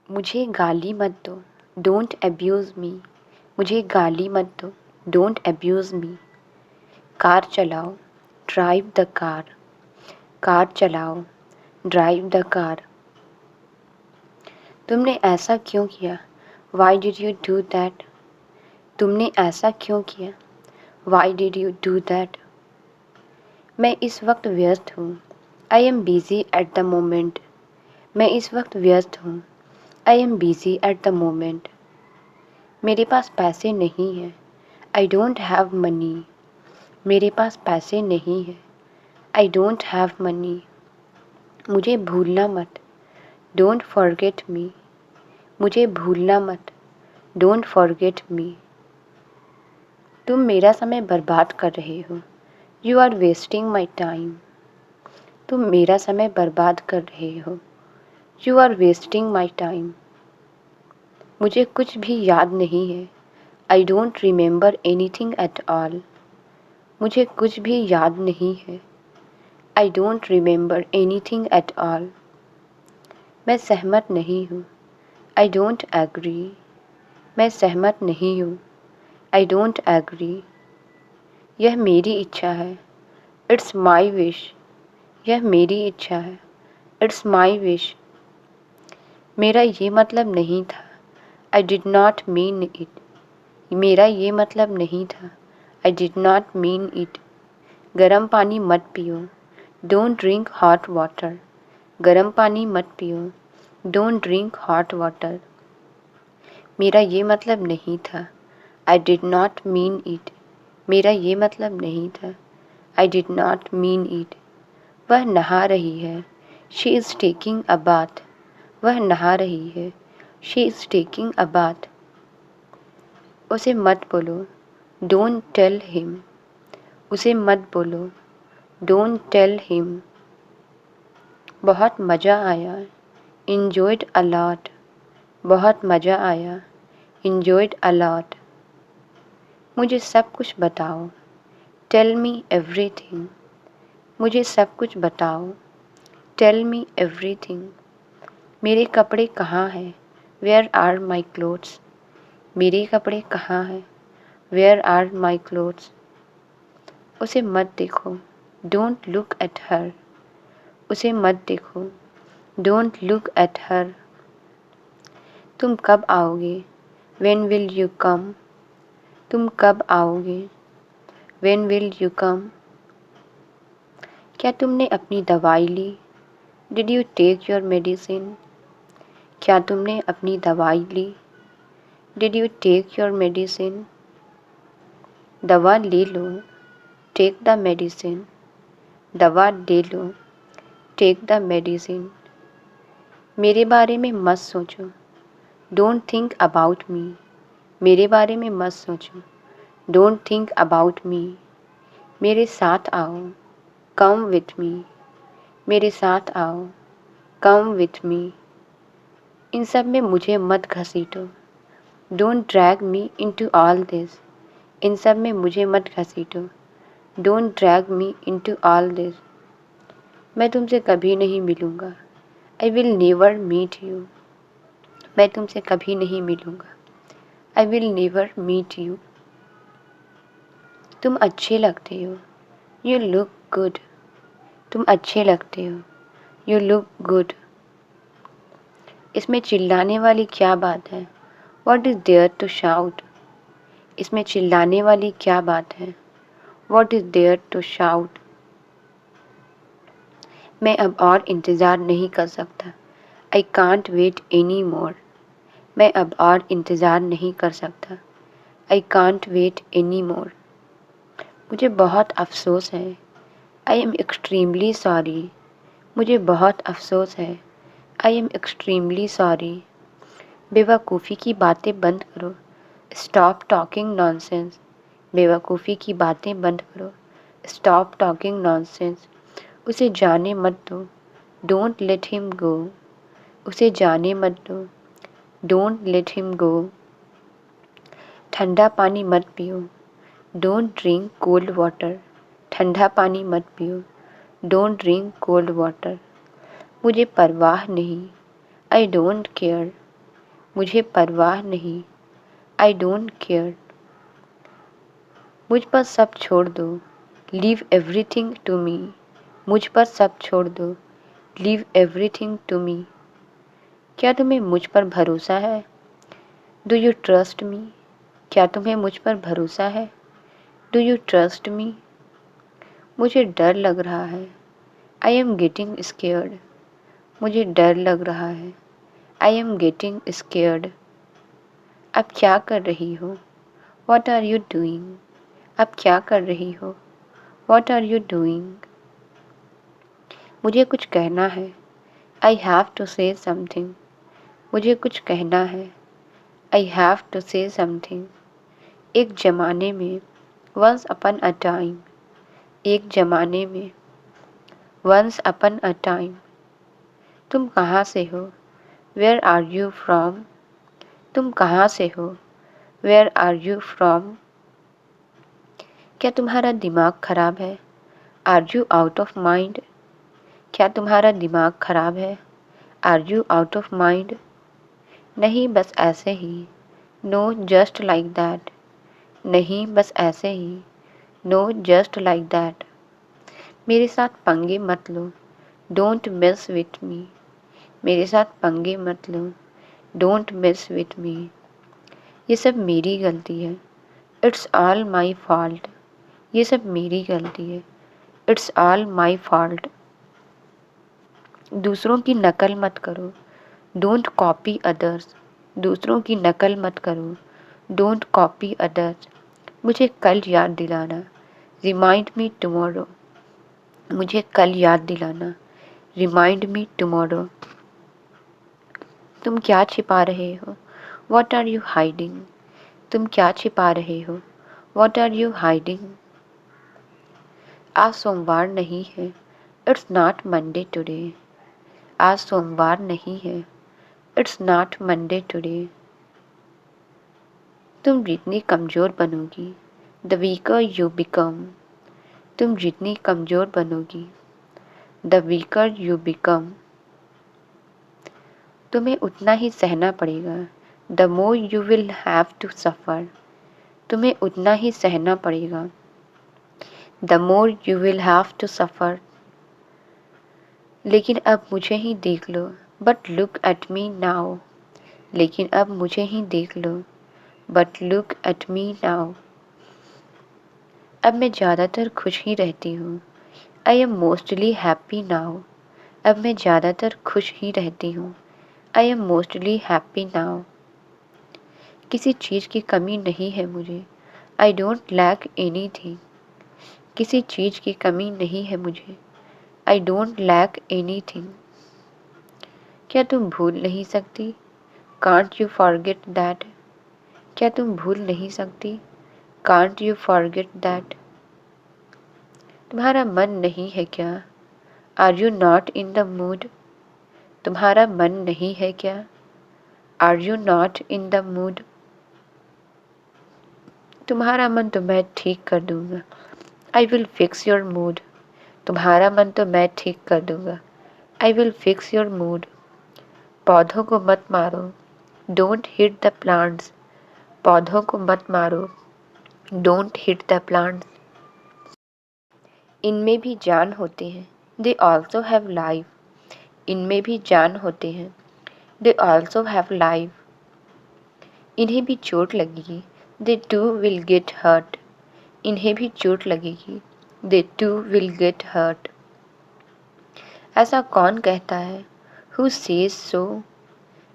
मुझे गाली मत दो, डोंट अब्यूज़ मी। मुझे गाली मत दो, डोंट अब्यूज़ मी। कार चलाओ, ड्राइव द कार। कार चलाओ, ड्राइव द कार। तुमने ऐसा क्यों किया? Why did you do that? तुमने ऐसा क्यों किया? Why did you do that? मैं इस वक्त व्यस्त हूँ। I am busy at the moment. मैं इस वक्त व्यस्त हूँ। I am busy at the moment. मेरे पास पैसे नहीं हैं। I don't have money. मेरे पास पैसे नहीं हैं। I don't have money. मुझे भूलना मत, डोंट फॉरगेट मी। मुझे भूलना मत, डोंट फॉरगेट मी। तुम मेरा समय बर्बाद कर रहे हो। You are wasting my time. तुम मेरा समय बर्बाद कर रहे हो। You are wasting my time. मुझे कुछ भी याद नहीं है। I don't remember anything at all. मुझे कुछ भी याद नहीं है। I don't remember anything at all. मैं सहमत नहीं हूँ। I don't agree. मैं सहमत नहीं हूँ। I don't agree. यह मेरी इच्छा है। It's my wish. यह मेरी इच्छा है। It's my wish. मेरा ये मतलब नहीं था। I did not mean it. मेरा ये मतलब नहीं था। I did not mean it. गर्म पानी मत पियो। Don't drink hot water. गर्म पानी मत पियो। Don't drink hot water. मेरा ये मतलब नहीं था। I did not mean it. मेरा ये मतलब नहीं था। I did not mean it. वह नहा रही है। She is taking a bath. वह नहा रही है। She is taking a bath. उसे मत बोलो। Don't tell him. उसे मत बोलो। Don't tell him. बहुत मज़ा आया। Enjoyed a lot. बहुत मज़ा आया। Enjoyed a lot. मुझे सब कुछ बताओ। Tell me everything. मुझे सब कुछ बताओ। Tell me everything. मेरे कपड़े कहाँ हैं? Where are my clothes. मेरे कपड़े कहाँ हैं? Where are my clothes. उसे मत देखो। Don't look at her. उसे मत देखो। Don't look at her. तुम कब आओगे? When will you come. तुम कब आओगे? When will you come. क्या तुमने अपनी दवाई ली? Did you take your medicine. क्या तुमने अपनी दवाई ली? Did you take your medicine. दवा ले लो। Take the medicine. दवा ले लो। Take the medicine. मेरे बारे में मत सोचो। Don't think about me. मेरे बारे में मत सोचो। Don't think about me. मेरे साथ आओ। Come with me. मेरे साथ आओ। Come with me. इन सब में मुझे मत घसीटो। Don't drag me into all this. इन सब में मुझे मत घसीटो। Don't drag me into all this. मैं तुमसे कभी नहीं मिलूँगा। I will never meet you. मैं तुमसे कभी नहीं मिलूँगा। I will never meet you. तुम अच्छे लगते हो। You look good. तुम अच्छे लगते हो। You look good. इसमें चिल्लाने वाली क्या बात है? What is there to shout. इसमें चिल्लाने वाली क्या बात है? What is there to shout. मैं अब और इंतज़ार नहीं कर सकता। I can't wait any more. मैं अब और इंतज़ार नहीं कर सकता। I can't wait any more. मुझे बहुत अफसोस है। I am extremely sorry. मुझे बहुत अफसोस है। I am extremely sorry. बेवकूफ़ी की बातें बंद करो। Stop talking nonsense. बेवकूफ़ी की बातें बंद करो। Stop talking nonsense. उसे जाने मत दो। Don't let him go. उसे जाने मत दो। Don't let him go. ठंडा पानी मत पियो। Don't drink cold water. ठंडा पानी मत पियो। Don't drink cold water. मुझे परवाह नहीं। I don't care. मुझे परवाह नहीं, आई डोंट केयर। मुझ पर सब छोड़ दो, लीव एवरीथिंग टू मी। मुझ पर सब छोड़ दो, लीव एवरीथिंग टू मी। क्या तुम्हें मुझ पर भरोसा है? Do you trust me? क्या तुम्हें मुझ पर भरोसा है? Do you trust me? मुझे डर लग रहा है, आई एम गेटिंग स्केयर्ड। मुझे डर लग रहा है, आई एम गेटिंग स्केयर्ड। अब क्या कर रही हो? What are you doing? अब क्या कर रही हो? What are you doing? मुझे कुछ कहना है, I have to say something. मुझे कुछ कहना है, I have to say something. एक ज़माने में, वंस अपन अ टाइम। एक ज़माने में, वंस अपन अ टाइम। तुम कहाँ से हो? Where are you from? तुम कहाँ से हो? Where are you from? क्या तुम्हारा दिमाग खराब है? Are you out of mind? क्या तुम्हारा दिमाग खराब है? Are you out of mind? नहीं, बस ऐसे ही। No, just like that. नहीं, बस ऐसे ही। No, just like that. मेरे साथ पंगे मत लो, डोंट मिस विथ मी। मेरे साथ पंगे मत लो, डोंट मिस विथ मी। ये सब मेरी गलती है, इट्स ऑल माई फॉल्ट। ये सब मेरी गलती है, इट्स ऑल माई फॉल्ट। दूसरों की नकल मत करो, डोंट कॉपी अदर्स। दूसरों की नकल मत करो, डोंट कॉपी अदर्स। मुझे कल याद दिलाना, रिमाइंड मी टुमारो। मुझे कल याद दिलाना, रिमाइंड मी टुमारो। तुम क्या छिपा रहे हो? What are you hiding? तुम क्या छिपा रहे हो? What are you hiding? आज सोमवार नहीं है, इट्स नॉट मंडे टुडे। आज सोमवार नहीं है, इट्स नॉट मंडे टुडे। तुम जितनी कमज़ोर बनोगी, द वीकर यू बिकम। तुम जितनी कमज़ोर बनोगी, द वीकर यू बिकम। तुम्हें उतना ही सहना पड़ेगा, the more you will have to suffer. तुम्हें उतना ही सहना पड़ेगा, the more you will have to suffer. लेकिन अब मुझे ही देख लो, but look at me now. लेकिन अब मुझे ही देख लो, but look at me now. अब मैं ज़्यादातर खुश ही रहती हूँ, I am mostly happy now. अब मैं ज़्यादातर खुश ही रहती हूँ, I am mostly happy now. किसी चीज़ की कमी नहीं है मुझे, I don't lack anything. किसी चीज़ की कमी नहीं है मुझे, I don't lack anything. क्या तुम भूल नहीं सकती? Can't you forget that. क्या तुम भूल नहीं सकती? Can't you forget that. तुम्हारा मन नहीं है क्या? Are you not in the mood? तुम्हारा मन नहीं है क्या? Are you not in the mood? तुम्हारा मन तो मैं ठीक कर दूंगा, I will fix your mood. तुम्हारा मन तो मैं ठीक कर दूंगा, I will fix your mood. पौधों को मत मारो, डोंट हिट द प्लांट्स। पौधों को मत मारो, डोंट हिट द प्लांट्स। इनमें भी जान होते हैं, दे ऑल्सो हैव लाइफ। इनमें भी जान होते हैं, दे ऑल्सो हैव लाइफ। इन्हें भी चोट लगेगी, दे टू विल गेट हर्ट। इन्हें भी चोट लगेगी, दे टू विल गेट हर्ट। ऐसा कौन कहता है? Who says so?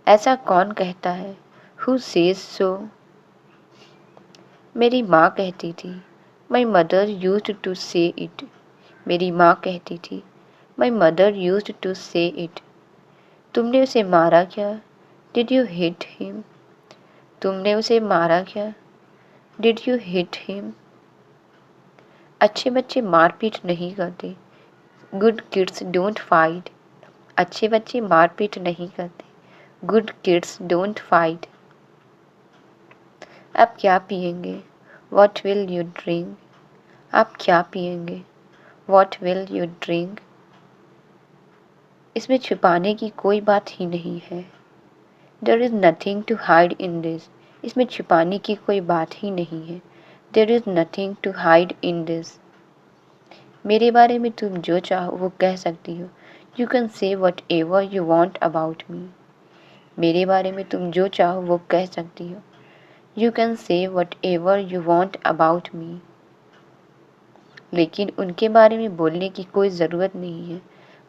ऐसा कौन कहता है? Who says so? मेरी माँ कहती थी, माई मदर यूज्ड टू से इट। मेरी माँ कहती थी, माई मदर यूज्ड टू से इट। तुमने उसे मारा क्या? Did you hit him? तुमने उसे मारा क्या? Did you hit him? अच्छे बच्चे मारपीट नहीं करते, गुड किड्स डोंट फाइट। अच्छे बच्चे मारपीट नहीं करते, गुड किड्स डोंट फाइट। अब क्या पिएंगे? What will you drink? आप क्या पिएंगे? What will you drink? इसमें छुपाने की कोई बात ही नहीं है, there is nothing to hide in this. इसमें छिपाने की कोई बात ही नहीं है। There is nothing to hide in this. मेरे बारे में तुम जो चाहो वो कह सकती हो। You can say what ever you want about me. मेरे बारे में तुम जो चाहो वो कह सकती हो। You can say what ever you want about me. लेकिन उनके बारे में बोलने की कोई ज़रूरत नहीं है।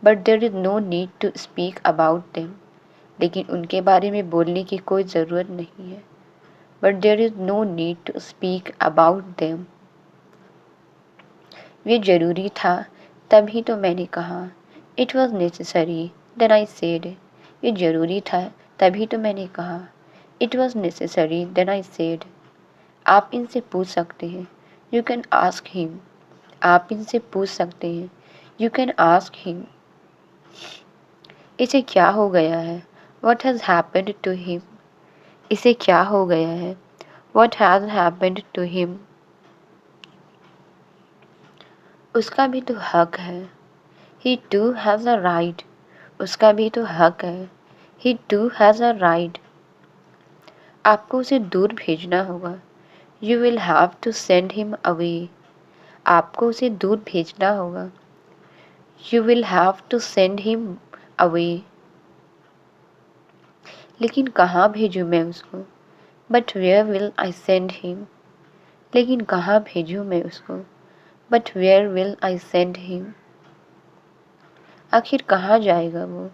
But there is no need to speak about them. लेकिन उनके बारे में बोलने की कोई ज़रूरत नहीं है। But there is no need to speak about them. ये ज़रूरी था तभी तो मैंने कहा। It was necessary then I said. ये ज़रूरी था तभी तो मैंने कहा। It was necessary then I said. आप इनसे पूछ सकते हैं। You can ask him. आप इनसे पूछ सकते हैं। You can ask him. इसे क्या हो गया है? What has happened to him. इसे क्या हो गया है? What has happened to him. उसका भी तो हक है। He too has a right. उसका भी तो हक है। He too has a right. आपको उसे दूर भेजना होगा। You will have to send him away. आपको उसे दूर भेजना होगा। You will have to send him away. लेकिन कहाँ भेजूँ मैं उसको? But where will I send him. लेकिन कहाँ भेजूँ मैं उसको? But where will I send him. आखिर कहाँ जाएगा वो?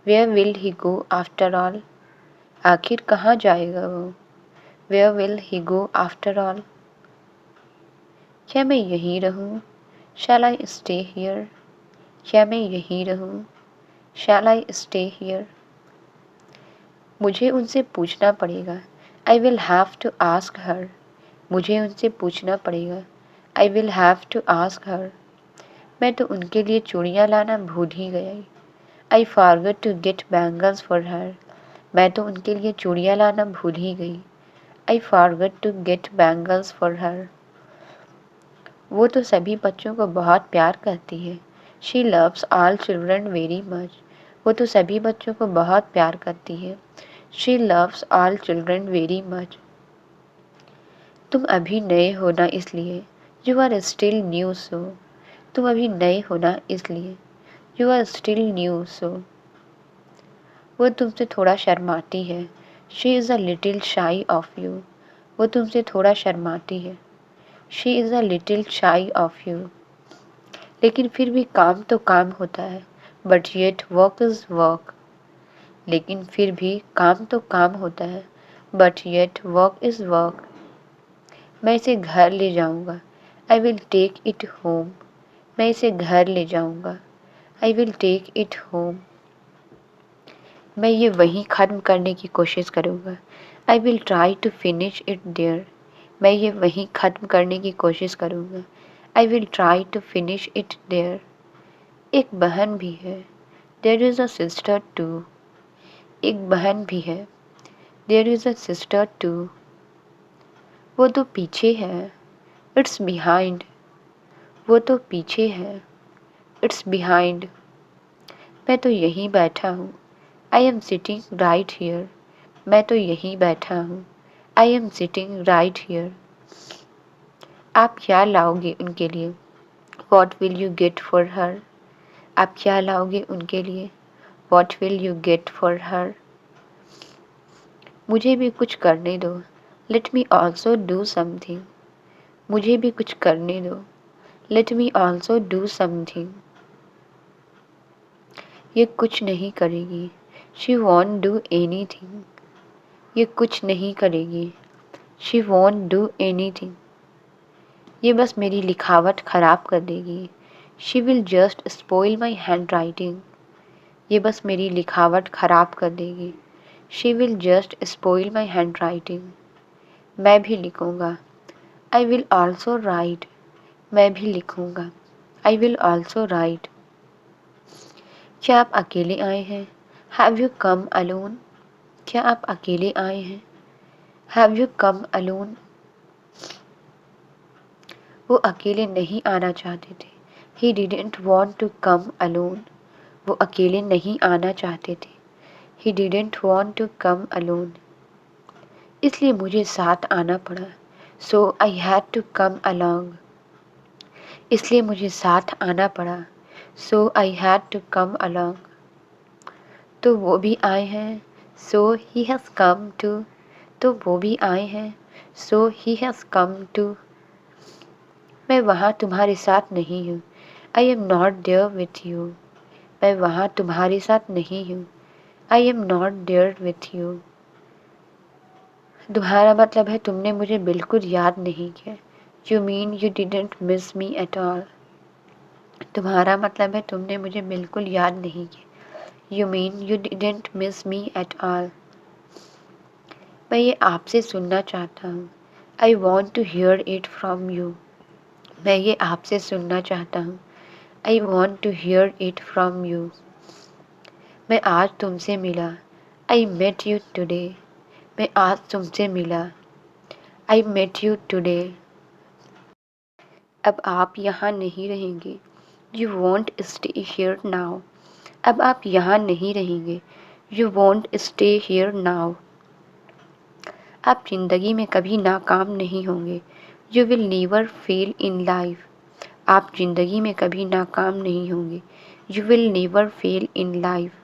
Where will he go after all. आखिर कहाँ जाएगा वो? Where will he go after all. क्या मैं यहीं रहूँ? Shall I stay here. क्या मैं यहीं रहूँ? Shall I stay here. मुझे उनसे पूछना पड़ेगा। I will have to ask her. मुझे उनसे पूछना पड़ेगा। I will have to ask her. मैं तो उनके लिए चूड़ियाँ लाना भूल ही गई। I forgot to get bangles for her. मैं तो उनके लिए चूड़ियाँ लाना भूल ही गई। I forgot to get bangles for her. वो तो सभी बच्चों को बहुत प्यार करती है। She loves all children very much. वो तो सभी बच्चों को बहुत प्यार करती है। She loves all children very much. तुम अभी नए हो ना इसलिए। You are still new so. तुम अभी नए हो ना इसलिए। You are still new so. वो तुमसे थोड़ा शर्माती है। She is a little shy of you. वो तुमसे थोड़ा शर्माती है। She is a little shy of you. लेकिन फिर भी काम तो काम होता है। But yet work is work. लेकिन फिर भी काम तो काम होता है। But yet work is work. मैं इसे घर ले जाऊंगा। I will take it home. मैं इसे घर ले जाऊंगा। I will take it home. मैं ये वहीं ख़त्म करने की कोशिश करूँगा। I will try to finish it there. मैं ये वहीं ख़त्म करने की कोशिश करूँगा। I will try to finish it there. एक बहन भी है। There is a sister too. एक बहन भी है। There is a sister too. वो तो पीछे है। It's behind. वो तो पीछे है। It's behind. मैं तो यहीं बैठा हूँ। I am sitting right here. मैं तो यहीं बैठा हूँ। I am sitting right here. आप क्या लाओगे उनके लिए? What will you get for her. आप क्या लाओगे उनके लिए? What will you get for her. मुझे भी कुछ करने दो। Let me also do something. मुझे भी कुछ करने दो। Let me also do something. ये कुछ नहीं करेगी। She want do any thing. ये कुछ नहीं करेगी। She want do any thing. ये बस मेरी लिखावट ख़राब कर देगी। She will just spoil my hand writing. ये बस मेरी लिखावट ख़राब कर देगी। She will just spoil my hand writing. मैं भी लिखूँगा। I will also right. मैं भी लिखूँगा। I will also right. क्या आप अकेले आए हैं? Have you come alone. क्या आप अकेले आए हैं? Have you come alone. वो अकेले नहीं आना चाहते थे। He didn't want to come alone. वो अकेले नहीं आना चाहते थे। He didn't want to come alone. इसलिए मुझे साथ आना पड़ा. So I had to come along. इसलिए मुझे साथ आना पड़ा. So I had to come along. तो वो भी आए हैं. So he has come to. तो वो भी आए हैं. So he has come to. मैं वहाँ तुम्हारे साथ नहीं हूँ. I am not there with you. मैं वहाँ तुम्हारे साथ नहीं हूँ. I am not there with you. तुम्हारा मतलब है तुमने मुझे बिल्कुल याद नहीं किया. You mean you didn't miss me at all. तुम्हारा मतलब है तुमने मुझे बिल्कुल याद नहीं किया. You mean you didn't miss me at all. मैं ये आपसे सुनना चाहता हूँ. I want to hear it from you. मैं ये आपसे सुनना चाहता हूँ. I want to hear it from you. मैं आज तुमसे मिला. I met you today. मैं आज तुमसे मिला. I met you today. अब आप यहाँ नहीं रहेंगे. You won't stay here now. अब आप यहाँ नहीं रहेंगे. You won't stay here now. आप जिंदगी में कभी नाकाम नहीं होंगे. You will never fail in life. आप जिंदगी में कभी नाकाम नहीं होंगे. You will never fail in life.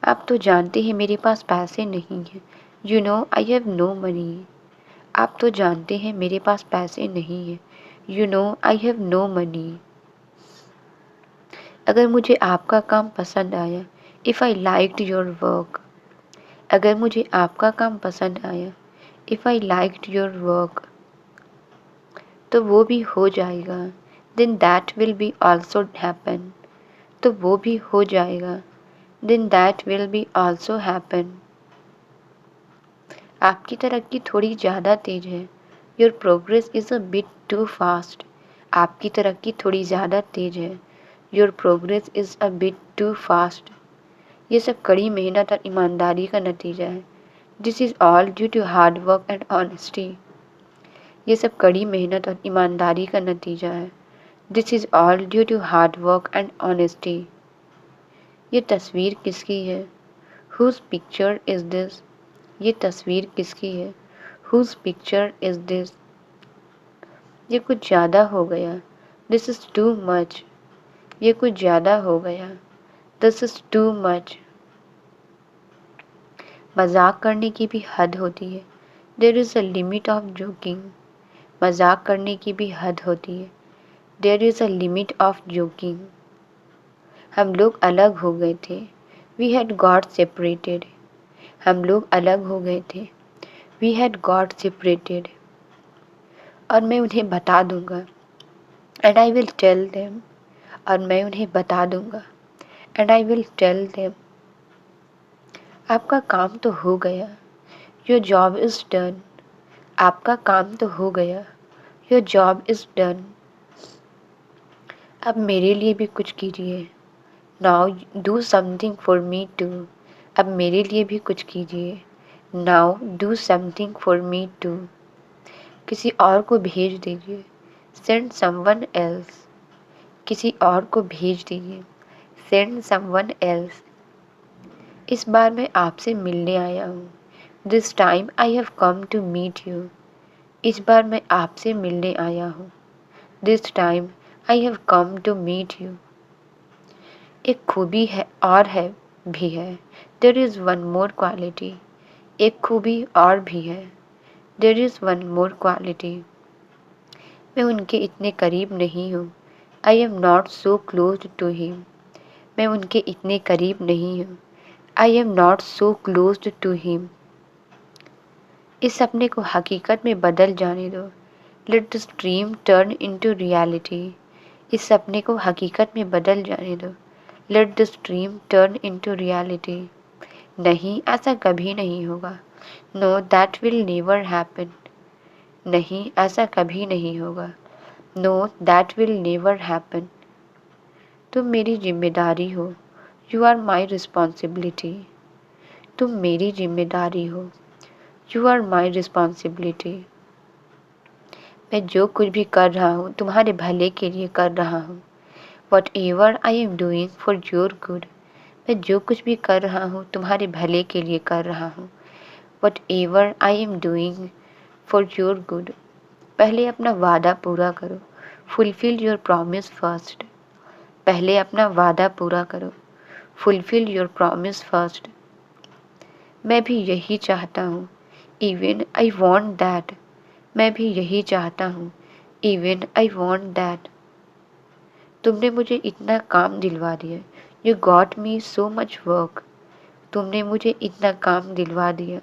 आप तो जानते हैं मेरे पास पैसे नहीं हैं. You know I have no money. आप तो जानते हैं मेरे पास पैसे नहीं हैं. You know I have no money. अगर मुझे आपका काम पसंद आया. If I liked your work. अगर मुझे आपका काम पसंद आया. If I liked your work. तो वो भी हो जाएगा. Then that will be also happen. तो वो भी हो जाएगा. Then that will be also happen. आपकी तरक्की थोड़ी ज़्यादा तेज़ है. Your progress is a bit too fast. आपकी तरक्की थोड़ी ज़्यादा तेज़ है. Your progress is a bit too fast. ये सब कड़ी मेहनत और ईमानदारी का नतीजा है. This is all due to hard work and honesty. ये सब कड़ी मेहनत और ईमानदारी का नतीजा है. This is all due to hard work and honesty. ये तस्वीर किसकी है? Whose picture is this? ये तस्वीर किसकी है? Whose picture is this? ये कुछ ज़्यादा हो गया. This is too much. ये कुछ ज़्यादा हो गया. This is too much. मजाक करने की भी हद होती है. There is a limit of joking. मजाक करने की भी हद होती है. There is a limit of joking. हम लोग अलग हो गए थे. We had got separated. हम लोग अलग हो गए थे. We had got separated. और मैं उन्हें बता दूंगा. And I will tell them. और मैं उन्हें बता दूंगा. And I will tell them. आपका काम तो हो गया. Your job is done. आपका काम तो हो गया. Your job is done. अब मेरे लिए भी कुछ कीजिए. Now do something for me too. अब मेरे लिए भी कुछ कीजिए. Now do something for me too. किसी और को भेज दीजिए. Send someone else. किसी और को भेज दीजिए. Send someone else. इस बार मैं आपसे मिलने आया हूँ. This time I have come to meet you. इस बार मैं आपसे मिलने आया हूँ. This time I have come to meet you. एक खूबी है और है भी है. There is one more quality. एक खूबी और भी है. There is one more quality. मैं उनके इतने करीब नहीं हूँ. I am not so close to him. मैं उनके इतने करीब नहीं हूँ. I am not so close to him. इस सपने को हकीकत में बदल जाने दो. Let this dream turn into reality. इस सपने को हकीकत में बदल जाने दो. Let this dream turn into reality. नहीं, ऐसा कभी नहीं होगा. No, that will never happen. नहीं, ऐसा कभी नहीं होगा. No, that will never happen. तुम मेरी जिम्मेदारी हो. You are my responsibility. तुम मेरी जिम्मेदारी हो. You are my responsibility. मैं जो कुछ भी कर रहा हूँ तुम्हारे भले के लिए कर रहा हूँ. Whatever I am doing for your good. मैं जो कुछ भी कर रहा हूँ तुम्हारे भले के लिए कर रहा हूँ। What ever I am doing for your good. पहले अपना वादा पूरा करो। Fulfil your promise first. पहले अपना वादा पूरा करो। Fulfil your promise first. मैं भी यही चाहता हूँ। Even I want that. मैं भी यही चाहता हूँ। Even I want that. तुमने मुझे इतना काम दिलवा दिया। You got me so much work. तुमने मुझे इतना काम दिलवा दिया।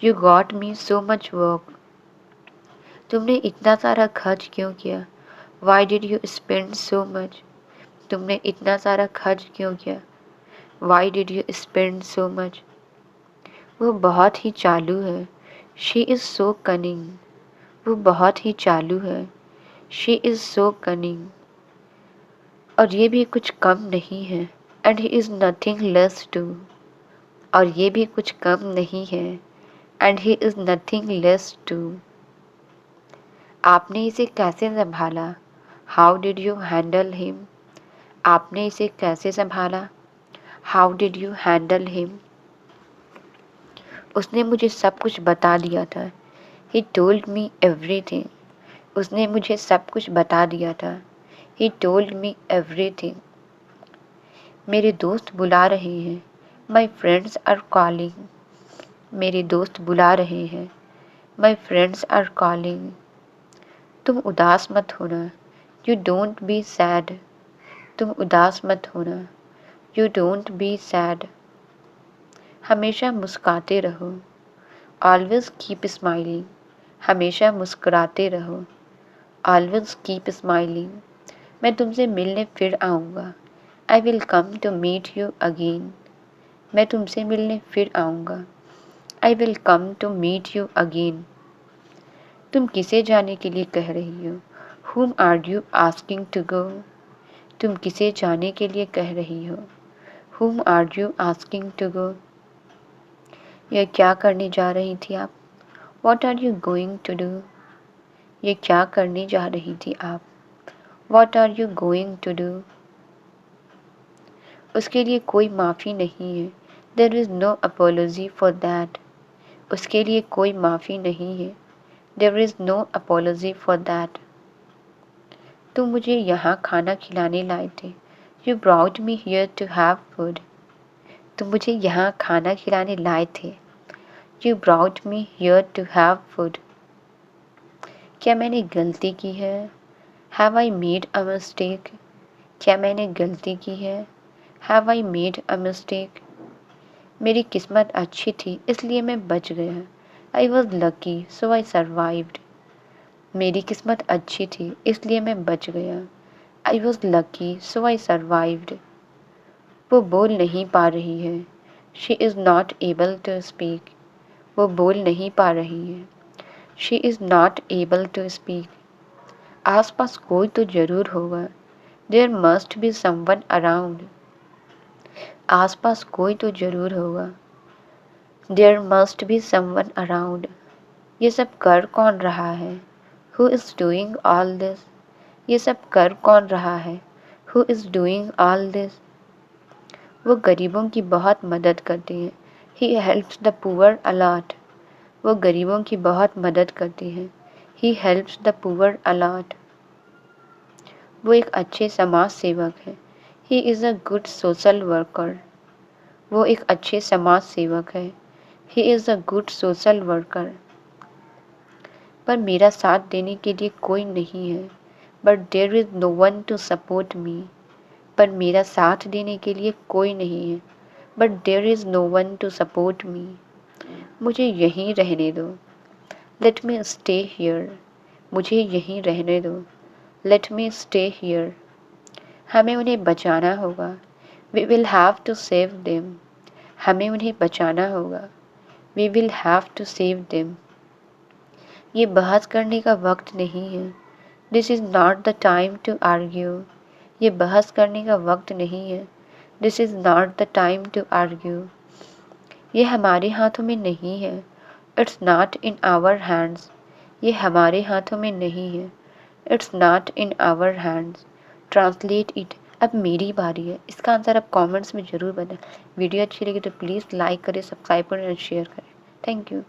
You got me so much work. तुमने इतना सारा खर्च क्यों किया। Why did you spend so much. तुमने इतना सारा खर्च क्यों किया। Why did you spend so much. वो बहुत ही चालू है। She is so cunning. वो बहुत ही चालू है। She is so cunning. और ये भी कुछ कम नहीं है। And he is nothing less too. और ये भी कुछ कम नहीं है। And he is nothing less to. आपने इसे कैसे संभाला। How did you handle him. आपने इसे कैसे संभाला। How did you handle him. उसने मुझे सब कुछ बता दिया था। He told me everything. उसने मुझे सब कुछ बता दिया था। He told me everything. मेरे दोस्त बुला रहे हैं। My friends are calling. मेरे दोस्त बुला रहे हैं। My friends are calling. तुम उदास मत होना। You don't be sad. तुम उदास मत होना। You don't be sad. हमेशा मुस्कुराते रहो। Always keep smiling. हमेशा मुस्कुराते रहो। Always keep smiling. मैं तुमसे मिलने फिर आऊँगा। I will come to meet you again. मैं तुमसे मिलने फिर आऊँगा। I will come to meet you again. तुम किसे जाने के लिए कह रही हो। Whom are you asking to go? तुम किसे जाने के लिए कह रही हो। Whom are you asking to go? यह क्या करने जा रही थी आप। What are you going to do? ये क्या करने जा रही थी आप। What are you going to do? उसके लिए कोई माफ़ी नहीं है। There is no apology for that. उसके लिए कोई माफ़ी नहीं है। There is no apology for that. तुम मुझे यहाँ खाना खिलाने लाए थे। You brought me here to have food. तुम मुझे यहाँ खाना खिलाने लाए थे। You brought me here to have food. क्या मैंने गलती की है। Have I made a mistake? क्या मैंने गलती की है। Have I made a mistake? मेरी किस्मत अच्छी थी इसलिए मैं बच गया। I was lucky so I survived. मेरी किस्मत अच्छी थी इसलिए मैं बच गया। I was lucky so I survived. वो बोल नहीं पा रही है। She is not able to speak. वो बोल नहीं पा रही है। She is not able to speak. आसपास कोई तो ज़रूर होगा। There must be someone around. आसपास कोई तो ज़रूर होगा। There must be someone around. ये सब कर कौन रहा है। Who is doing all this? ये सब कर कौन रहा है। Who is doing all this? वो गरीबों की बहुत मदद करती हैं। He helps the poor a lot. वो गरीबों की बहुत मदद करती हैं। He helps the poor a lot. वो एक अच्छे समाज सेवक हैं। He is a good social worker. वो एक अच्छे समाज सेवक है। He is a good social worker. पर मेरा साथ देने के लिए कोई नहीं है। But there is no one to support me. पर मेरा साथ देने के लिए कोई नहीं है। But there is no one to support me. मुझे यहीं रहने दो। Let me stay here. मुझे यहीं रहने दो। Let me stay here. हमें उन्हें बचाना होगा। We will have to save them. हमें उन्हें बचाना होगा। We will have to save them. ये बहस करने का वक्त नहीं है। This is not the time to argue. ये बहस करने का वक्त नहीं है। This is not the time to argue. ये हमारे हाथों में नहीं है। It's not in our hands. ये हमारे हाथों में नहीं है। It's not in our hands. Translate it. अब मेरी बारी है। इसका आंसर आप कमेंट्स में ज़रूर बताएं। वीडियो अच्छी लगी तो प्लीज़ लाइक करें, सब्सक्राइब करें और शेयर करें। Thank you.